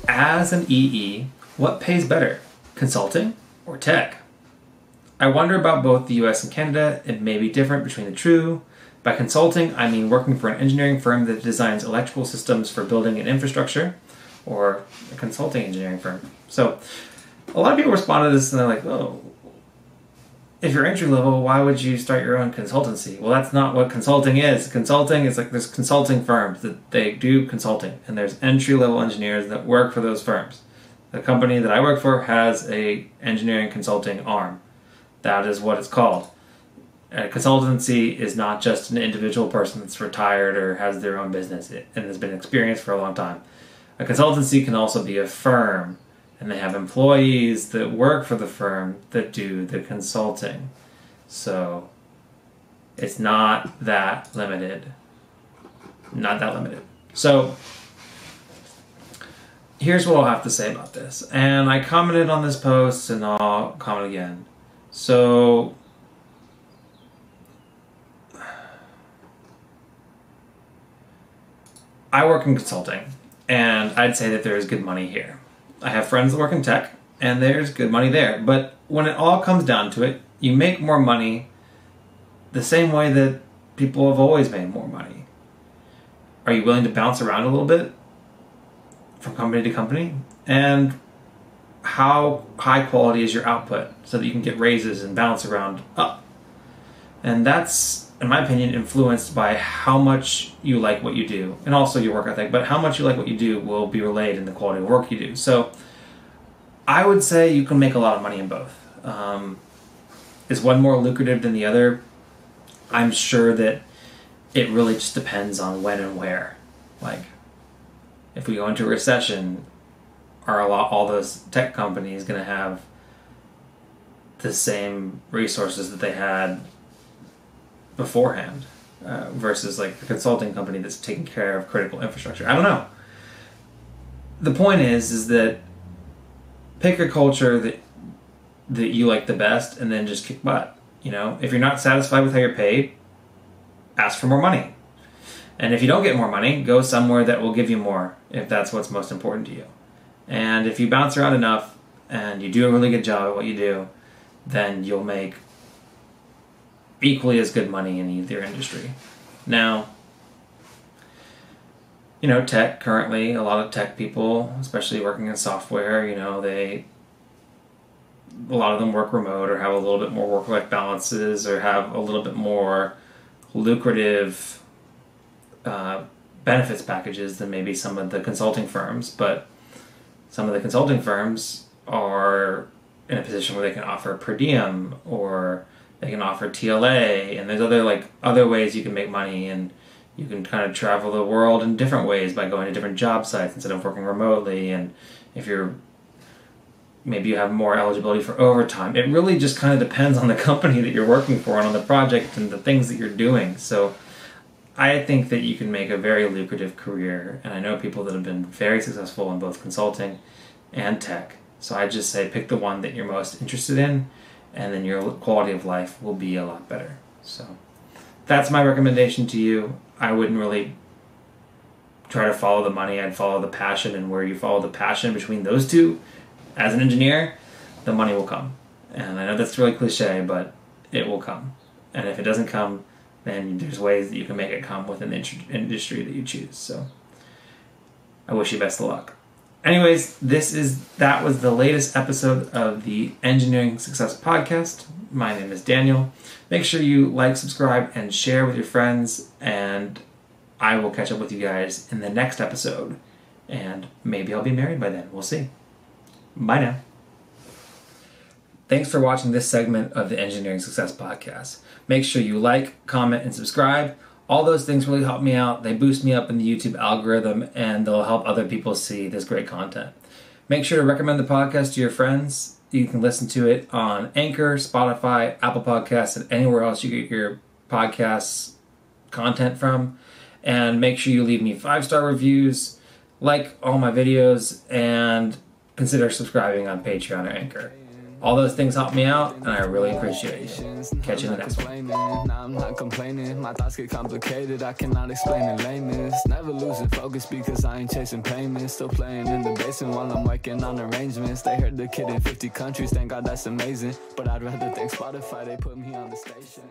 As an EE, what pays better, consulting or tech? I wonder about both the US and Canada. It may be different between the two. By consulting, I mean working for an engineering firm that designs electrical systems for building and infrastructure, or a consulting engineering firm. So a lot of people respond to this and they're like, oh, if you're entry level, why would you start your own consultancy? Well, that's not what consulting is. Consulting is like there's consulting firms that they do consulting, and there's entry level engineers that work for those firms. The company that I work for has a engineering consulting arm. That is what it's called. A consultancy is not just an individual person that's retired or has their own business and has been experienced for a long time. A consultancy can also be a firm, and they have employees that work for the firm that do the consulting. So it's not that limited. Not that limited. So here's what I'll have to say about this. And I commented on this post and I'll comment again. So I work in consulting, and I'd say that there is good money here. I have friends that work in tech, and there's good money there. But when it all comes down to it, you make more money the same way that people have always made more money. Are you willing to bounce around a little bit from company to company? And how high quality is your output so that you can get raises and bounce around up? And that's, in my opinion, influenced by how much you like what you do, and also your work ethic, but how much you like what you do will be relayed in the quality of work you do. So I would say you can make a lot of money in both. Is one more lucrative than the other? I'm sure that it really just depends on when and where. Like, if we go into a recession, are all those tech companies going to have the same resources that they had beforehand versus like a consulting company that's taking care of critical infrastructure? I don't know. The point is that pick a culture that you like the best and then just kick butt. You know, if you're not satisfied with how you're paid, ask for more money. And if you don't get more money, go somewhere that will give you more if that's what's most important to you. And if you bounce around enough and you do a really good job at what you do, then you'll make equally as good money in either industry. Now, you know, tech currently, a lot of tech people, especially working in software, you know, a lot of them work remote or have a little bit more work-life balances or have a little bit more lucrative benefits packages than maybe some of the consulting firms. But some of the consulting firms are in a position where they can offer per diem, or they can offer TLA, and there's other ways you can make money, and you can kind of travel the world in different ways by going to different job sites instead of working remotely. And if maybe you have more eligibility for overtime. It really just kind of depends on the company that you're working for and on the project and the things that you're doing. So I think that you can make a very lucrative career, and I know people that have been very successful in both consulting and tech. So I just say pick the one that you're most interested in, and then your quality of life will be a lot better. So that's my recommendation to you. I wouldn't really try to follow the money. I'd follow the passion, and where you follow the passion between those two, as an engineer, the money will come. And I know that's really cliche, but it will come. And if it doesn't come, then there's ways that you can make it come within the industry that you choose. So I wish you best of luck. Anyways, that was the latest episode of the Engineering Success Podcast. My name is Daniel. Make sure you like, subscribe, and share with your friends, and I will catch up with you guys in the next episode. And maybe I'll be married by then. We'll see. Bye now. Thanks for watching this segment of the Engineering Success Podcast. Make sure you like, comment, and subscribe. All those things really help me out. They boost me up in the YouTube algorithm, and they'll help other people see this great content. Make sure to recommend the podcast to your friends. You can listen to it on Anchor, Spotify, Apple Podcasts, and anywhere else you get your podcasts content from. And make sure you leave me 5-star reviews, like all my videos, and consider subscribing on Patreon or Anchor. All those things help me out, and I really appreciate you. Catch you in the next one. Now I'm not complaining, my thoughts get complicated, I cannot explain in lameness. Never losing focus because I ain't chasing payments. Still playing in the basement while I'm working on arrangements. They heard the kid in 50 countries, thank God that's amazing. But I'd rather thank Spotify, they put me on the station.